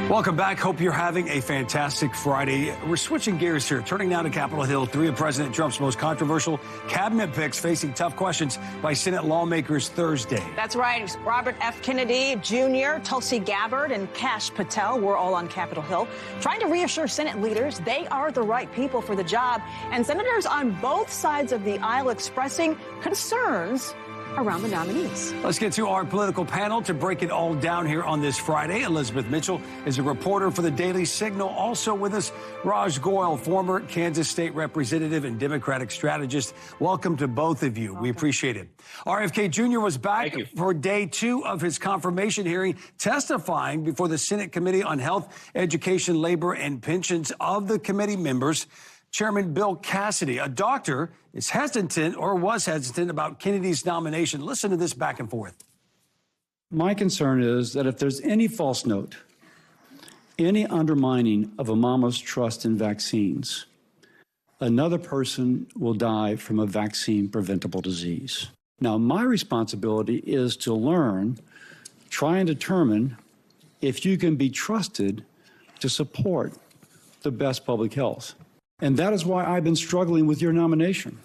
Welcome back. Hope you're having a fantastic Friday. We're switching gears here, turning now to Capitol Hill. 3 of President Trump's most controversial cabinet picks facing tough questions by Senate lawmakers Thursday. That's right. Robert F. Kennedy Jr., Tulsi Gabbard, and Kash Patel were all on Capitol Hill, trying to reassure Senate leaders they are the right people for the job. And senators on both sides of the aisle expressing concerns around the nominees. Let's get to our political panel to break it all down here on this Friday. Elizabeth Mitchell is a reporter for the Daily Signal. Also with us, Raj Goyal, former Kansas State representative and Democratic strategist. Welcome to both of you. We appreciate it. RFK Jr. was back for day 2 of his confirmation hearing, testifying before the Senate Committee on Health, Education, Labor, and Pensions. Of the committee members, Chairman Bill Cassidy, a doctor, is hesitant or was hesitant about Kennedy's nomination. Listen to this back and forth. My concern is that if there's any false note, any undermining of a mama's trust in vaccines, another person will die from a vaccine-preventable disease. Now, my responsibility is to learn, try and determine if you can be trusted to support the best public health. And that is why I've been struggling with your nomination.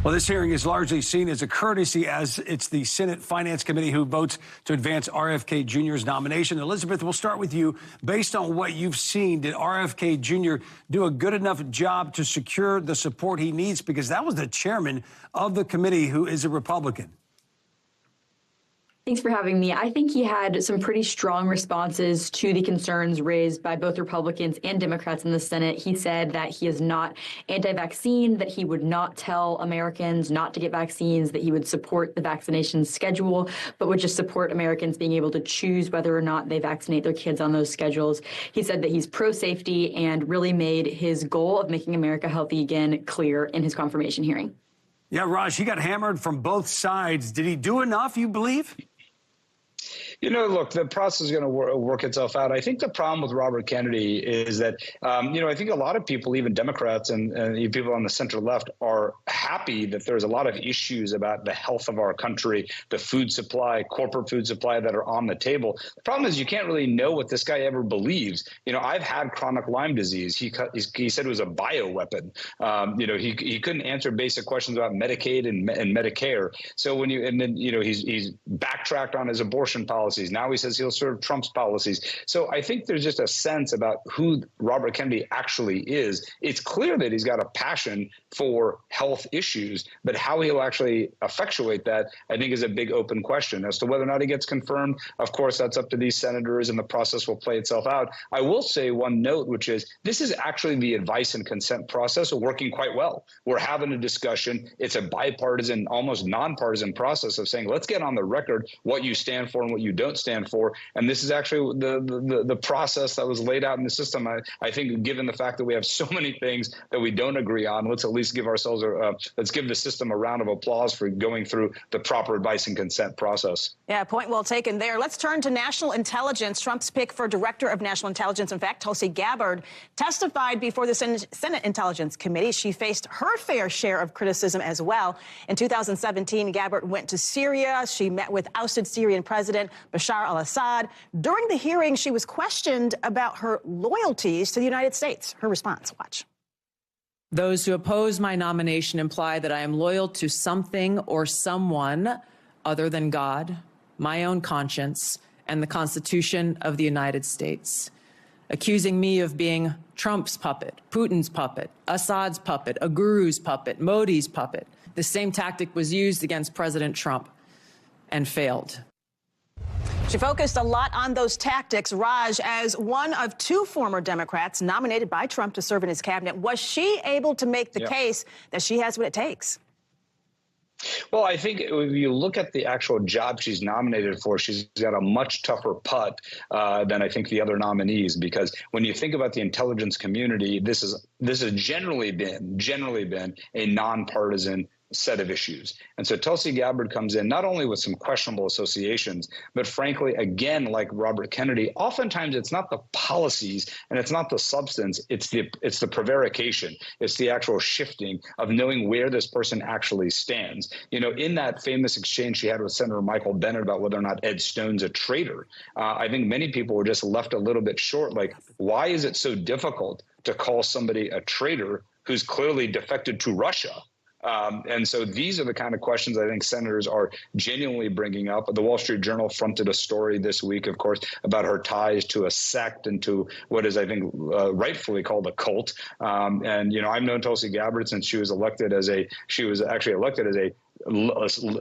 Well, this hearing is largely seen as a courtesy, as it's the Senate Finance Committee who votes to advance RFK Jr.'s nomination. Elizabeth, we'll start with you. Based on what you've seen, did RFK Jr. do a good enough job to secure the support he needs? Because that was the chairman of the committee who is a Republican. Thanks for having me. I think he had some pretty strong responses to the concerns raised by both Republicans and Democrats in the Senate. He said that he is not anti-vaccine, that he would not tell Americans not to get vaccines, that he would support the vaccination schedule, but would just support Americans being able to choose whether or not they vaccinate their kids on those schedules. He said that he's pro-safety and really made his goal of making America healthy again clear in his confirmation hearing. Yeah, Raj, he got hammered from both sides. Did he do enough, you believe? You know, look, the process is going to work itself out. I think the problem with Robert Kennedy is that, I think a lot of people, even Democrats and people on the center left, are happy that there's a lot of issues about the health of our country, the food supply, corporate food supply that are on the table. The problem is you can't really know what this guy ever believes. You know, I've had chronic Lyme disease. He said it was a bioweapon. He couldn't answer basic questions about Medicaid and Medicare. So he's backtracked on his abortion policies. Now he says he'll serve Trump's policies. So I think there's just a sense about who Robert Kennedy actually is. It's clear that he's got a passion for health issues, but how he'll actually effectuate that, I think, is a big open question. As to whether or not he gets confirmed, of course, that's up to these senators, and the process will play itself out. I will say one note, which is this is actually the advice and consent process working quite well. We're having a discussion. It's a bipartisan, almost nonpartisan process of saying, let's get on the record what you stand for and what you don't stand for. And this is actually the process that was laid out in the system. I think, given the fact that we have so many things that we don't agree on, let's at least give ourselves let's give the system a round of applause for going through the proper advice and consent process. Yeah, point well taken there. Let's turn to national intelligence. Trump's pick for Director of National Intelligence, in fact, Tulsi Gabbard, testified before the Senate Intelligence Committee. She faced her fair share of criticism as well. In 2017, Gabbard went to Syria. She met with ousted Syrian President Bashar al-Assad. During the hearing, she was questioned about her loyalties to the United States. Her response, watch. Those who oppose my nomination imply that I am loyal to something or someone other than God, my own conscience, and the Constitution of the United States. Accusing me of being Trump's puppet, Putin's puppet, Assad's puppet, a guru's puppet, Modi's puppet. The same tactic was used against President Trump and failed. She focused a lot on those tactics. Raj, as one of 2 former Democrats nominated by Trump to serve in his cabinet, was she able to make the case that she has what it takes? Well, I think if you look at the actual job she's nominated for, she's got a much tougher putt than I think the other nominees, because when you think about the intelligence community, this has generally been a nonpartisan set of issues. And so Tulsi Gabbard comes in not only with some questionable associations, but frankly, again, like Robert Kennedy, oftentimes it's not the policies and it's not the substance, it's the prevarication, it's the actual shifting of knowing where this person actually stands. You know, in that famous exchange she had with Senator Michael Bennet about whether or not Ed Stone's a traitor, I think many people were just left a little bit short. Like, why is it so difficult to call somebody a traitor who's clearly defected to Russia? And so these are the kind of questions I think senators are genuinely bringing up. The Wall Street Journal fronted a story this week, of course, about her ties to a sect and to what is, I think, rightfully called a cult. And, you know, I've known Tulsi Gabbard since she was actually elected as a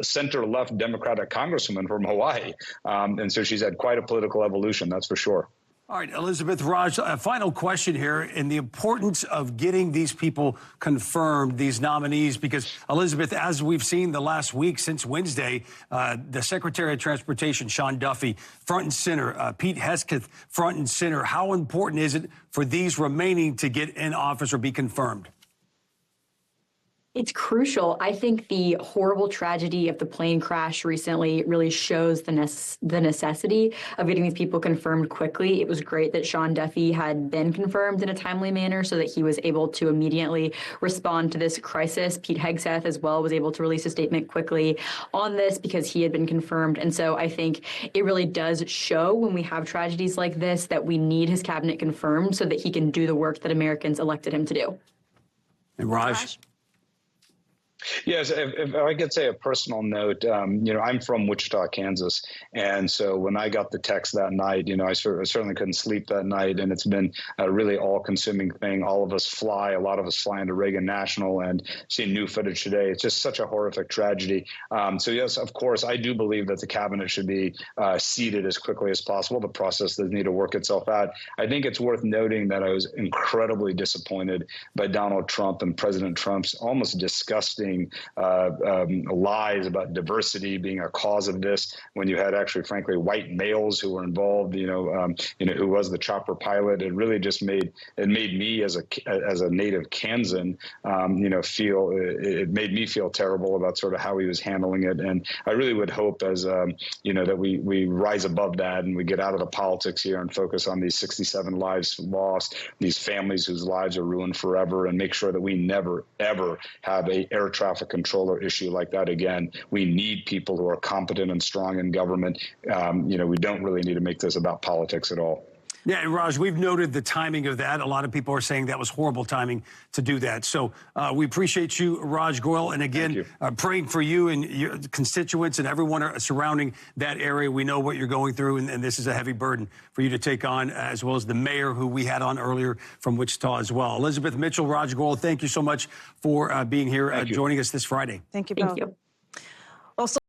center-left Democratic congresswoman from Hawaii. And so she's had quite a political evolution, that's for sure. All right, Elizabeth, Raj, a final question here in the importance of getting these people confirmed, these nominees, because, Elizabeth, as we've seen the last week since Wednesday, the Secretary of Transportation, Sean Duffy, front and center, Pete Hegseth, front and center. How important is it for these remaining to get in office or be confirmed? It's crucial. I think the horrible tragedy of the plane crash recently really shows the necessity of getting these people confirmed quickly. It was great that Sean Duffy had been confirmed in a timely manner so that he was able to immediately respond to this crisis. Pete Hegseth as well was able to release a statement quickly on this because he had been confirmed. And so I think it really does show when we have tragedies like this that we need his cabinet confirmed so that he can do the work that Americans elected him to do. And Raj? Yes, if I could say a personal note, you know, I'm from Wichita, Kansas. And so when I got the text that night, you know, I certainly couldn't sleep that night. And it's been a really all-consuming thing. All of us fly, a lot of us fly into Reagan National and seeing new footage today. It's just such a horrific tragedy. So, yes, of course, I do believe that the cabinet should be seated as quickly as possible. The process does need to work itself out. I think it's worth noting that I was incredibly disappointed by Donald Trump and President Trump's almost disgusting lies about diversity being a cause of this, when you had actually, frankly, white males who were involved. You know, who was the chopper pilot. It really just made me as a native Kansan, you know, it made me feel terrible about sort of how he was handling it. And I really would hope, as you know, that we rise above that and we get out of the politics here and focus on these 67 lives lost, these families whose lives are ruined forever, and make sure that we never ever have a air traffic controller issue like that again. We need people who are competent and strong in government. You know, we don't really need to make this about politics at all. Yeah, and Raj, we've noted the timing of that. A lot of people are saying that was horrible timing to do that. So we appreciate you, Raj Goyal. And again, praying for you and your constituents and everyone surrounding that area. We know what you're going through, and this is a heavy burden for you to take on, as well as the mayor who we had on earlier from Wichita as well. Elizabeth Mitchell, Raj Goyal, thank you so much for being here, joining us this Friday. Thank you both. Thank you.